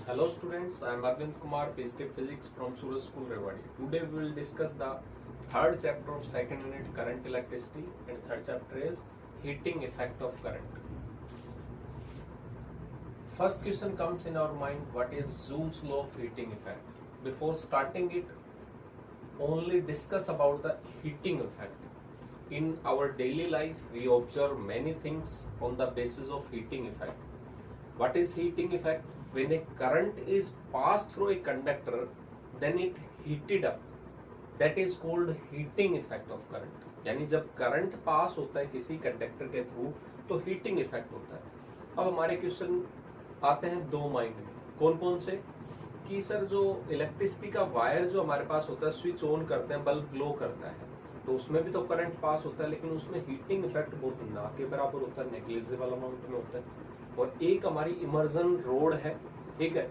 Hello students, I am Arvind Kumar, PhD Physics from Suraj School, Rewari. Today we will discuss the third chapter of second unit current electricity, and third chapter is heating effect of current. First question comes in our mind, what is Joule's law of heating effect? Before starting it, only discuss about the heating effect. In our daily life, we observe many things on the basis of heating effect. What is heating effect? When a current is passed through a conductor, then it heated up. That is called heating effect of current. यानी जब current pass होता है किसी conductor के through तो heating effect होता है। अब हमारे क्वेश्चन आते हैं दो माइंड में, कौन कौन से कि सर जो इलेक्ट्रिसिटी का वायर जो हमारे पास होता है, स्विच ऑन करते हैं, बल्ब ग्लो करता है, तो उसमें भी तो करंट पास होता है, लेकिन उसमें हीटिंग इफेक्ट बहुत ना के बराबर होता है, नेग्लिजिबल अमाउंट में होता है। और एक हमारी इमर्जन रोड है, ठीक है,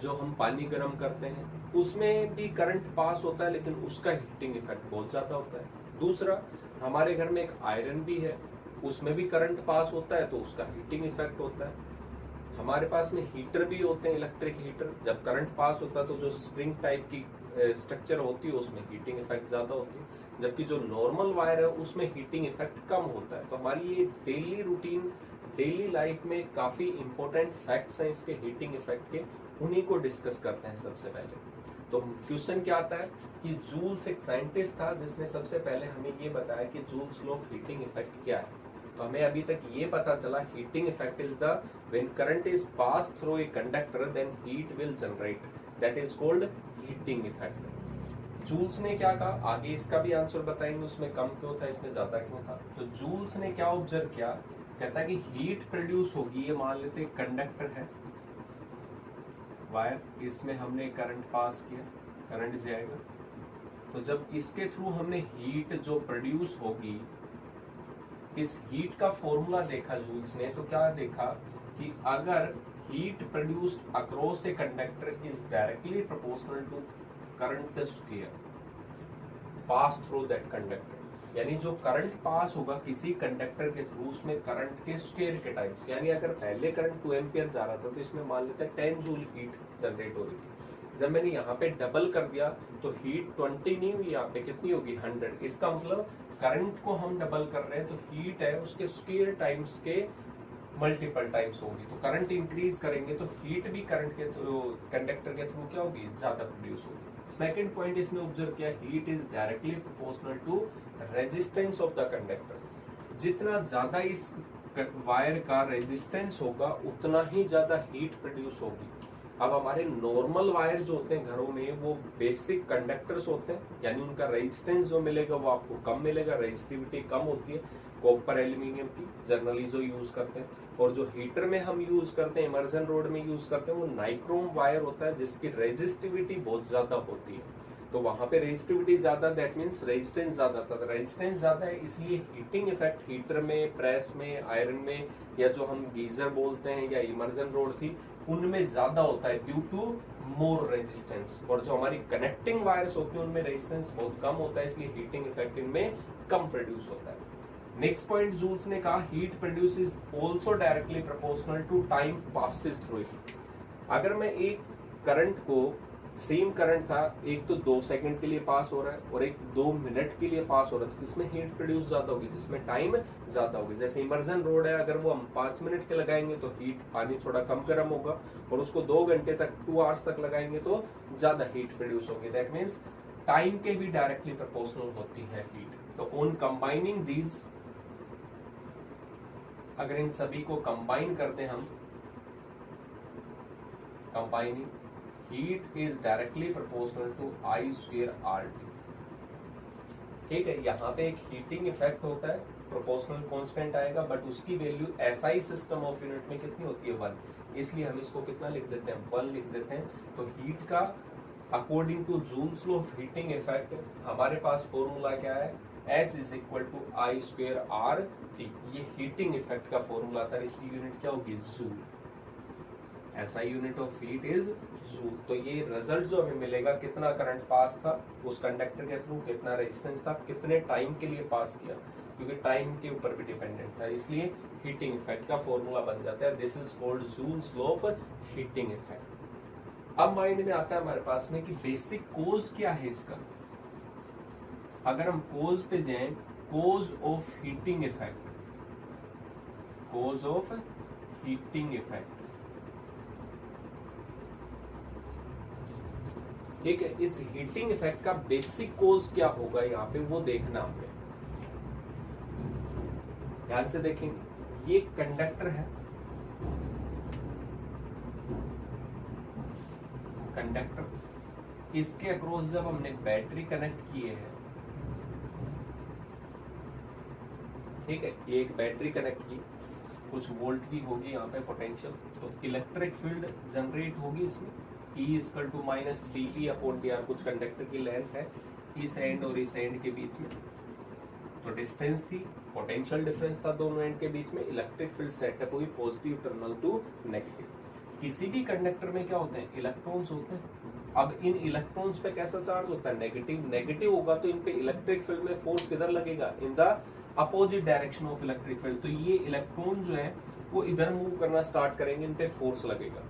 जो हम पानी गर्म करते हैं, उसमें भी करंट पास होता है, लेकिन उसका हीटिंग इफेक्ट बहुत ज्यादा होता है। दूसरा, हमारे घर में एक आयरन भी है, उसमें भी करंट पास होता है, तो उसका हीटिंग इफेक्ट होता है। हमारे पास में हीटर भी होते हैं, इलेक्ट्रिक हीटर, जब करंट पास होता है तो जो स्प्रिंग टाइप की स्ट्रक्चर होती है उसमें हीटिंग इफेक्ट ज्यादा होती है, जबकि जो नॉर्मल वायर है उसमें हीटिंग इफेक्ट कम होता है। तो हमारी ये डेली रूटीन, डेली लाइफ में काफी इंपॉर्टेंट फैक्ट्स हैं इसके हीटिंग इफेक्ट के, उन्हीं को डिस्कस करते हैं सबसे पहले। तो क्वेश्चन क्या आता है कि जूल्स एक साइंटिस्ट था जिसने सबसे पहले हमें ये बताया कि Joule's law of heating effect क्या है। तो हमें अभी तक ये पता चला heating effect is the when current is pass through a conductor then heat will generate, that is called heating effect. Joule's ने क्या कहा, आगे इसका भी आंसर बताएंगे, उसमें कम क्यों था, इसमें ज्यादा क्यों था। तो जूल्स ने क्या ऑब्जर्व किया, कहता है कि हीट प्रोड्यूस होगी, ये मान लेते कंडक्टर है, वायर, इसमें हमने करंट पास किया, करंट जाएगा, तो जब इसके थ्रू हमने हीट जो प्रोड्यूस होगी, इस हीट का फॉर्मूला देखा जूल्स ने, तो क्या देखा कि अगर heat produced across a conductor is directly proportional to current square pass through that conductor, यानी जो करंट पास होगा किसी कंडक्टर के थ्रू उसमें करंट के स्क्वायर के टाइम्स, यानी अगर पहले करंट 2 एम्पियर जा रहा था तो इसमें मान लेते हैं 10 जूल हीट जनरेट हो रही थी। जब मैंने यहाँ पे डबल कर दिया तो हीट 20 नहीं हुई, यहाँ पे कितनी होगी 100। इसका मतलब करंट को हम डबल कर रहे हैं तो हीट है उसके स्क्वायर टाइम्स के मल्टीपल टाइम्स होगी। तो करंट इंक्रीज करेंगे तो हीट भी करंट के थ्रू, कंडक्टर के थ्रू क्या होगी, ज्यादा प्रोड्यूस होगी। सेकंड पॉइंट इसने ऑब्जर्व किया, heat is directly proportional to resistance of the conductor. जितना ज्यादा इस वायर का रेजिस्टेंस होगा उतना ही ज्यादा हीट प्रोड्यूस होगी। अब हमारे नॉर्मल वायर जो होते हैं घरों में वो बेसिक कंडक्टर्स होते हैं, यानी उनका रेजिस्टेंस जो मिलेगा वो आपको कम मिलेगा, रेजिस्टिविटी कम होती है, कॉपर एल्यूमिनियम की जनरली जो यूज करते हैं। और जो हीटर में हम यूज करते हैं, इमर्जन रोड में यूज करते हैं, वो नाइक्रोम वायर होता है जिसकी रेजिस्टिविटी बहुत ज्यादा होती है। तो वहां पे रेजिस्टिविटी ज्यादा, दैट मीन्स रेजिस्टेंस ज्यादा था, रेजिस्टेंस ज्यादा है, इसलिए हीटिंग इफेक्ट हीटर में, प्रेस में, आयरन में, या जो हम गीजर बोलते हैं या इमर्जन रोड थी, उनमें ज्यादा होता है ड्यू टू मोर रेजिस्टेंस। और जो हमारी कनेक्टिंग वायर्स होती हैं उनमें रेजिस्टेंस बहुत कम होता है, इसलिए हीटिंग इफेक्ट इनमें कम प्रोड्यूस होता है। नेक्स्ट पॉइंट जूल्स ने कहा, heat produce is also directly proportional to time passes through it. अगर मैं एक करंट को, सेम करंट था, एक तो 2 सेकंड के लिए पास हो रहा है और एक 2 मिनट के लिए पास हो रहा है, तो इसमें हीट प्रोड्यूस ज्यादा होगी, जिसमें टाइम ज्यादा होगी। जैसे इमर्जन रोड है, अगर वो हम 5 मिनट के लगाएंगे तो हीट, पानी थोड़ा कम गर्म होगा, और उसको 2 घंटे तक, 2 आवर्स तक लगाएंगे तो ज्यादा हीट प्रोड्यूस होगी। दैट मीन्स टाइम के भी डायरेक्टली प्रोपोर्शनल होती है हीट। तो ऑन कंबाइनिंग दीज, अगर इन सभी को कंबाइन कर दें हम, combining, heat is directly proportional to I square R T. ठीक है, यहाँ पे एक हीटिंग इफेक्ट होता है, प्रोपोर्शनल कांस्टेंट आएगा, बट उसकी value SI system of unit में कितनी होती है, 1, इसलिए हम इसको कितना लिख देते हैं, 1 लिख देते हैं। तो हीट का according to Joule's law of heating effect हमारे पास फॉर्मूला क्या है, H is equal to I square R T. ये हीटिंग इफेक्ट का फॉर्मूला था, इसकी यूनिट क्या होगी, joule. SI unit of heat is joule. तो ये रिजल्ट जो हमें मिलेगा, कितना करंट पास था उस कंडक्टर के थ्रू, कितना रेजिस्टेंस था, कितने टाइम के लिए पास किया, क्योंकि टाइम के ऊपर भी डिपेंडेंट था, इसलिए हीटिंग इफेक्ट का फॉर्मूला बन जाता है। This is called joules law of heating effect. अब माइंड में आता है हमारे पास में कि बेसिक कोज क्या है इसका। अगर हम कोज पे जाएं, cause of heating effect, cause of heating effect, ठीक है। इस हीटिंग इफेक्ट का बेसिक कोज क्या होगा यहाँ पे वो देखना हमें, ध्यान से देखेंगे। ये कंडक्टर है, कंडक्टर, इसके अक्रॉस जब हमने बैटरी कनेक्ट किए हैं, ठीक है, एक बैटरी कनेक्ट की, कुछ वोल्ट की होगी यहाँ पे पोटेंशियल, तो इलेक्ट्रिक फील्ड जनरेट होगी इसमें, E equal to minus dP upon dr, कुछ कंडक्टर की लेंथ है इस एंड और इस एंड के बीच में, तो डिस्टेंस थी, पोटेंशियल डिफरेंस था दोनों एंड के बीच में, इलेक्ट्रिक फील्ड सेटअप हुई पॉजिटिव टर्मिनल टू नेगेटिव। किसी भी कंडक्टर में क्या होते हैं, इलेक्ट्रॉन्स होते हैं। अब इन इलेक्ट्रॉन्स पे कैसा चार्ज होता है, नेगेटिव, नेगेटिव होगा तो इन पे इलेक्ट्रिक फील्ड में फोर्स किधर लगेगा, in the opposite direction of electric field. तो ये इलेक्ट्रॉन जो है वो इधर मूव करना स्टार्ट करेंगे, इन पे फोर्स लगेगा।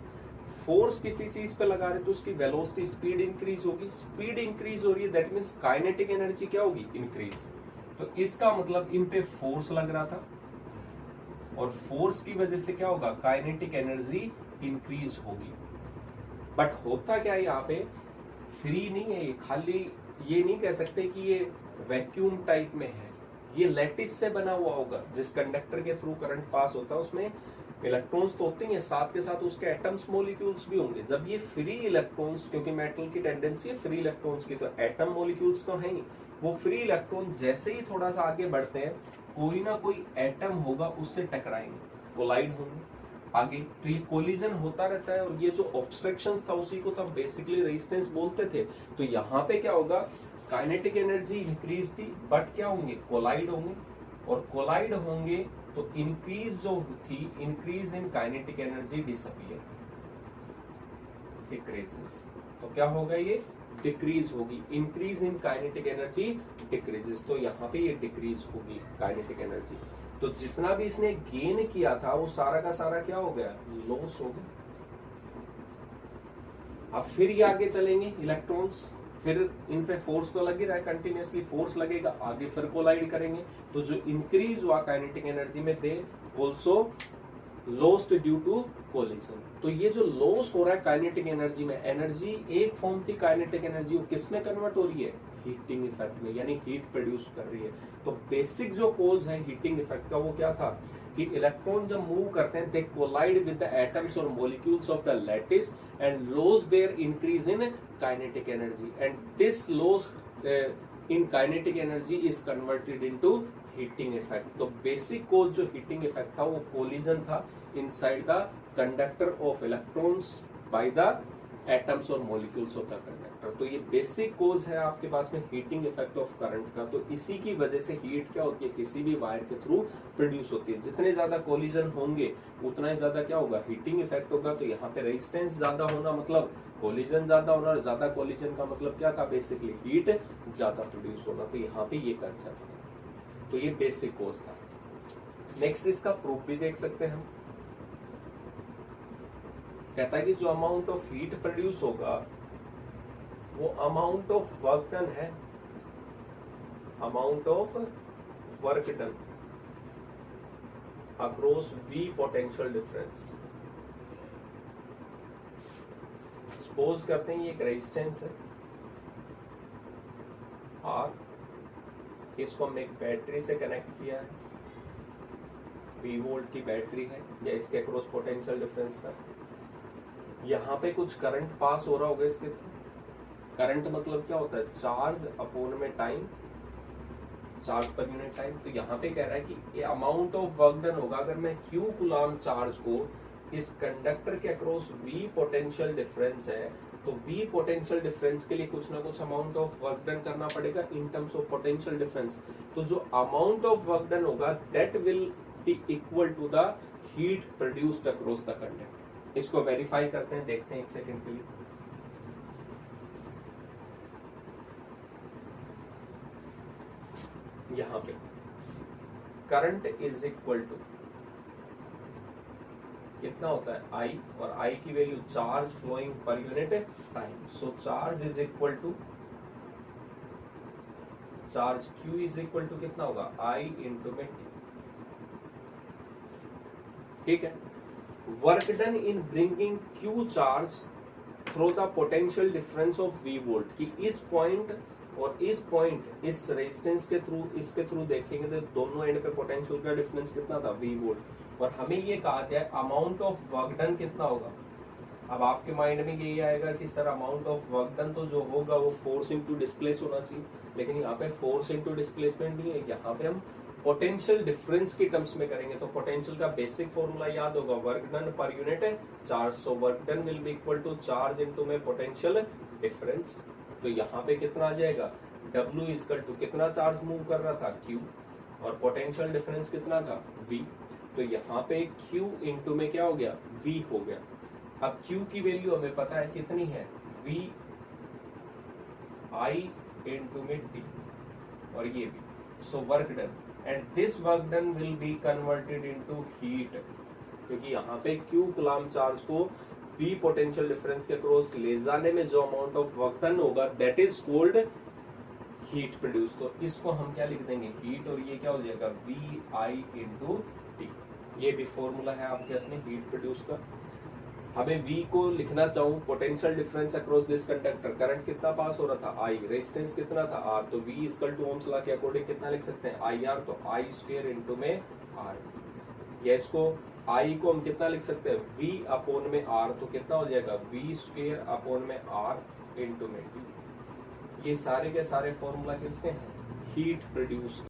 फोर्स किसी चीज पे लगा रहे तो उसकी वेलोसिटी, स्पीड इंक्रीज होगी, स्पीड इंक्रीज हो रही है, दैट मींस काइनेटिक एनर्जी क्या होगी, इंक्रीज। तो इसका मतलब इन पे फोर्स लग रहा था और फोर्स की वजह से क्या होगा, काइनेटिक एनर्जी इंक्रीज होगी। बट होता क्या है यहाँ पे, फ्री नहीं है ये, खाली ये नहीं कह सकते कि ये वैक्यूम टाइप में है, ये लैटिस से बना हुआ होगा। जिस कंडक्टर के थ्रू करंट पास होता है उसमें इलेक्ट्रॉन्स तो होते हैं, साथ के साथ उसके एटम्स, मॉलिक्यूल्स भी होंगे। जब ये फ्री इलेक्ट्रॉन्स, क्योंकि मेटल की टेंडेंसी है फ्री इलेक्ट्रॉन्स की, तो एटम मॉलिक्यूल्स तो है ही, वो फ्री इलेक्ट्रॉन जैसे ही थोड़ा सा आगे बढ़ते हैं, कोई ना कोई एटम होगा उससे टकराएंगे, कोलाइड होंगे आगे, तो ये कोलिजन होता रहता है। और ये जो ऑब्स्ट्रक्शंस था उसी को तो हम बेसिकली रेजिस्टेंस बोलते थे। तो यहाँ पे क्या होगा, काइनेटिक एनर्जी इंक्रीज थी, बट क्या होंगे, कोलाइड होंगे, और कोलाइड होंगे तो इंक्रीज जो थी, increase in kinetic energy disappear, decreases. तो क्या होगा, ये डिक्रीज होगी, increase in kinetic energy decreases. तो यहाँ पे ये डिक्रीज होगी काइनेटिक एनर्जी। तो जितना भी इसने गेन किया था वो सारा का सारा क्या हो गया, लॉस हो गया। अब फिर ये आगे चलेंगे इलेक्ट्रॉन्स, फिर इन पे फोर्स तो लग ही रहा है, कंटिन्यूअसली फोर्स लगेगा, आगे फिर कोलाइड करेंगे। तो जो इंक्रीज हुआ काइनेटिक एनर्जी में, they also lost due to collision. तो ये जो लॉस हो रहा है काइनेटिक एनर्जी में, एनर्जी एक फॉर्म थी काइनेटिक एनर्जी, वो किस में कन्वर्ट हो रही है, हीटिंग इफेक्ट में, यानी हीट प्रोड्यूस कर रही है। तो बेसिक जो कोज है हीटिंग इफेक्ट का वो क्या था कि इलेक्ट्रॉन जब मूव करते हैं, they collide with the atoms और molecules of the lattice and loss their increase in kinetic energy, and this loss in kinetic energy is converted into heating effect. तो बेसिक कोज जो heating effect था वो collision था inside the conductor of electrons by the atoms और molecules of the conductor. तो ये basic कोज है आपके पास में हीटिंग इफेक्ट ऑफ करंट का। तो इसी की वजह से हीट क्या होती है, किसी भी वायर के थ्रू प्रोड्यूस होती है। जितने ज्यादा कोलिजन होंगे उतना ही ज्यादा क्या होगा, हीटिंग इफेक्ट होगा। तो यहाँ पे रेजिस्टेंस ज्यादा होना मतलब कोलिजन ज्यादा होना, और ज्यादा कोलिजन का मतलब क्या था, बेसिकली हीट ज्यादा प्रोड्यूस होना। तो यहाँ पे ये कंसेप्ट है। तो ये बेसिक कोज था। नेक्स्ट इसका प्रूफ भी देख सकते हैं हम। कहता है कि जो अमाउंट ऑफ हीट प्रोड्यूस होगा वो अमाउंट ऑफ वर्क डन है, amount of work done across V potential difference. Suppose करते हैं ये एक रेजिस्टेंस है R, इसको हमने एक बैटरी से कनेक्ट किया है, 20 वोल्ट की बैटरी है, या इसके अक्रॉस पोटेंशियल डिफरेंस था। यहाँ पे कुछ करंट पास हो रहा होगा इसके थ्रू। करंट मतलब क्या होता है, चार्ज अपॉन में टाइम, चार्ज पर यूनिट टाइम। तो यहाँ पे कह रहा है कि ये अमाउंट ऑफ वर्क डन होगा अगर मैं Q कूलम चार्ज को इस कंडक्टर के अक्रॉस V पोटेंशियल डिफरेंस है, तो V पोटेंशियल डिफरेंस के लिए कुछ ना कुछ अमाउंट ऑफ वर्क डन करना पड़ेगा in terms of potential difference. तो जो अमाउंट ऑफ वर्क डन होगा that will be equal to the heat produced across the conductor. इसको वेरीफाई करते हैं, देखते हैं एक सेकंड के लिए। यहां पे करंट इज इक्वल टू, ये कितना होता है आई, और आई की value charge flowing per unit time. So charge is equal to charge Q is equal to कितना होगा I इंटू में T। ठीक है, work done in bringing Q charge through the potential difference of V volt, कि इस point और इस point इस रेजिस्टेंस के थ्रू इसके थ्रू देखेंगे तो दोनों एंड पे पोटेंशियल का डिफरेंस कितना था V वोल्ट, और हमें ये कहा जाए अमाउंट ऑफ वर्क डन कितना होगा। अब आपके माइंड में यही आएगा कि sir amount of work done तो जो होगा वो फोर्स इनटू डिस्प्लेस होना चाहिए, लेकिन यहाँ पे फोर्स इनटू डिस्प्लेसमेंट नहीं है, यहाँ पे हम पोटेंशियल डिफरेंस की टर्म्स में करेंगे। तो पोटेंशियल का बेसिक फॉर्मूला याद होगा, work done per unit charge. So work done will be equal to charge into में पोटेंशियल डिफरेंस। तो यहाँ पे कितना आ जाएगा W इक्वल टू कितना चार्ज मूव कर रहा था Q, और पोटेंशियल डिफरेंस कितना था V। तो यहाँ पे Q इंटू में क्या हो गया V हो गया। अब Q की वैल्यू हमें पता है कितनी है V I इंटू में T, और ये भी। सो work done, and this work done will be converted into heat, क्योंकि यहाँ पे Q कूलम्ब चार्ज को V पोटेंशियल डिफरेंस के क्रॉस ले जाने में जो अमाउंट ऑफ वर्क डन होगा that is called heat produce. तो इसको हम क्या लिख देंगे हीट, और ये क्या हो जाएगा VI इंटू T। ये भी फॉर्मूला है आपके इसमें हीट प्रोड्यूस का। हमें V को लिखना चाहूँ potential difference across this conductor, current कितना पास हो रहा था I, रेजिस्टेंस कितना था R, तो V equal to Ohm's law के अकॉर्डिंग कितना लिख सकते हैं IR, तो I स्क्वायर इंटू में R। या इसको I को हम कितना लिख सकते हैं V अपॉन में R, तो कितना हो जाएगा V स्क्वायर अपॉन में R इंटू में T। ये सारे के सारे फॉर्मूला किसके हैं हीट प्रोड्यूस।